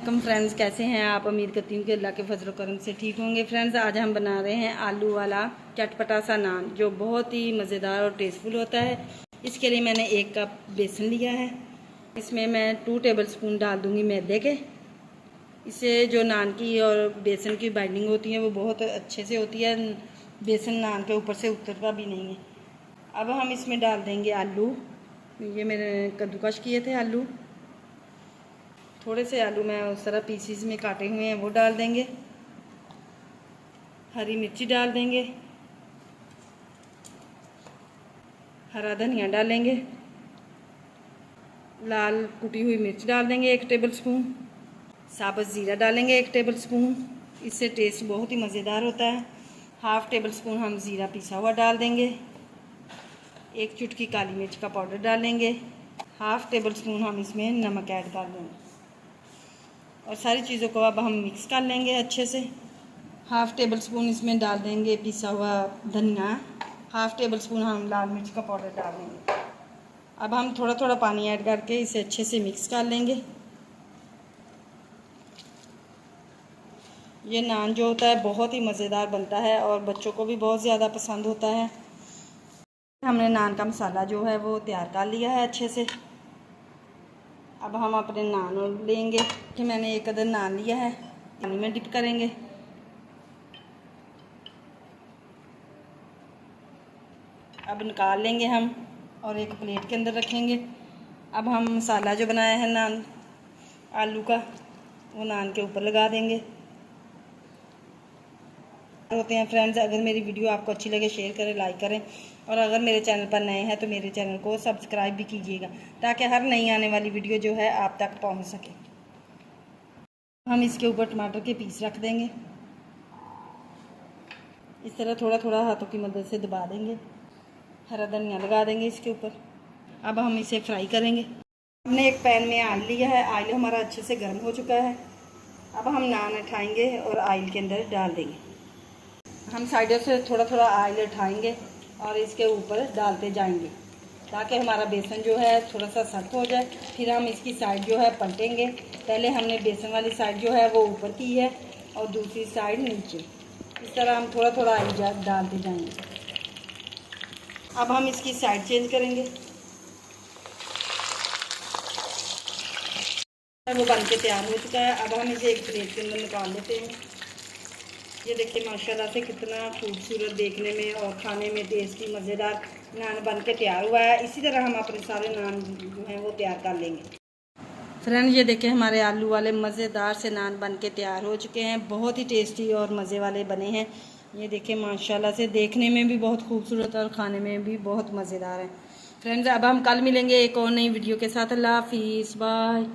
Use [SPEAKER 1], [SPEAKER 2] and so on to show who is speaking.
[SPEAKER 1] वालेकुम फ्रेंड्स, कैसे हैं आप। उम्मीद करती हूँ कि अल्लाह के फजल करम से ठीक होंगे। फ्रेंड्स, आज हम बना रहे हैं आलू वाला चटपटा सा नान, जो बहुत ही मज़ेदार और टेस्टफुल होता है। इसके लिए मैंने 1 कप बेसन लिया है। इसमें मैं 2 टेबल स्पून डाल दूँगी मैदे के। इससे जो नान की और बेसन की बाइंडिंग होती है वो बहुत अच्छे से होती है। बेसन नान के ऊपर से उतरता भी नहीं है। अब हम इसमें डाल देंगे आलू। ये मैंने कद्दूकश किए थे आलू। थोड़े से आलू मैं उस तरह पीसीस में काटे हुए हैं, वो डाल देंगे। हरी मिर्ची डाल देंगे, हरा धनिया डालेंगे, लाल कुटी हुई मिर्च डाल देंगे 1 टेबल स्पून, साबुत ज़ीरा डालेंगे 1 टेबल स्पून। इससे टेस्ट बहुत ही मज़ेदार होता है। 1/2 टेबल स्पून हम ज़ीरा पिसा हुआ डाल देंगे। 1 चुटकी काली मिर्च का पाउडर डालेंगे। 1/2 टेबल स्पून हम इसमें नमक ऐड कर देंगे और सारी चीज़ों को अब हम मिक्स कर लेंगे अच्छे से। 1/2 टेबल स्पून इसमें डाल देंगे पिसा हुआ धनिया। 1/2 टेबल स्पून हम लाल मिर्च का पाउडर डाल देंगे। अब हम थोड़ा थोड़ा पानी ऐड करके इसे अच्छे से मिक्स कर लेंगे। ये नान जो होता है बहुत ही मज़ेदार बनता है और बच्चों को भी बहुत ज़्यादा पसंद होता है। हमने नान का मसाला जो है वो तैयार कर लिया है अच्छे से। अब हम अपने नान लेंगे कि मैंने 1 अदद नान लिया है, पानी में डिप करेंगे। अब निकाल लेंगे हम और एक प्लेट के अंदर रखेंगे। अब हम मसाला जो बनाया है नान आलू का, वो नान के ऊपर लगा देंगे। होते हैं फ्रेंड्स, अगर मेरी वीडियो आपको अच्छी लगे शेयर करें, लाइक करें और अगर मेरे चैनल पर नए हैं तो मेरे चैनल को सब्सक्राइब भी कीजिएगा, ताकि हर नई आने वाली वीडियो जो है आप तक पहुंच सके। हम इसके ऊपर टमाटर के पीस रख देंगे। इस तरह थोड़ा थोड़ा हाथों की मदद से दबा देंगे। हरा धनिया लगा देंगे इसके ऊपर। अब हम इसे फ्राई करेंगे। हमने एक पैन में ऑयल लिया है। ऑयल हमारा अच्छे से गर्म हो चुका है। अब हम नान उठाएंगे और ऑयल के अंदर डाल देंगे। हम साइडों से थोड़ा थोड़ा ऑयल उठाएंगे और इसके ऊपर डालते जाएंगे, ताकि हमारा बेसन जो है थोड़ा सा सख्त हो जाए। फिर हम इसकी साइड जो है पलटेंगे। पहले हमने बेसन वाली साइड जो है वो ऊपर की है और दूसरी साइड नीचे। इस तरह हम थोड़ा थोड़ा ऑयल डालते जाएंगे। अब हम इसकी साइड चेंज करेंगे। वो बन के तैयार हो चुका है। अब हम इसे एक प्लेट के अंदर निकाल लेते हैं। ये देखिए माशाल्लाह से कितना खूबसूरत देखने में और खाने में टेस्टी मज़ेदार नान बन के तैयार हुआ है। इसी तरह हम अपने सारे नान जो हैं वो तैयार कर लेंगे। फ्रेंड, ये देखिए हमारे आलू वाले मज़ेदार से नान बन के तैयार हो चुके हैं। बहुत ही टेस्टी और मज़े वाले बने हैं। ये देखिए माशाल्लाह से देखने में भी बहुत खूबसूरत और खाने में भी बहुत मज़ेदार है। फ्रेंड्स, अब हम कल मिलेंगे एक और नई वीडियो के साथ। अल्लाह हाफिज़, बाय।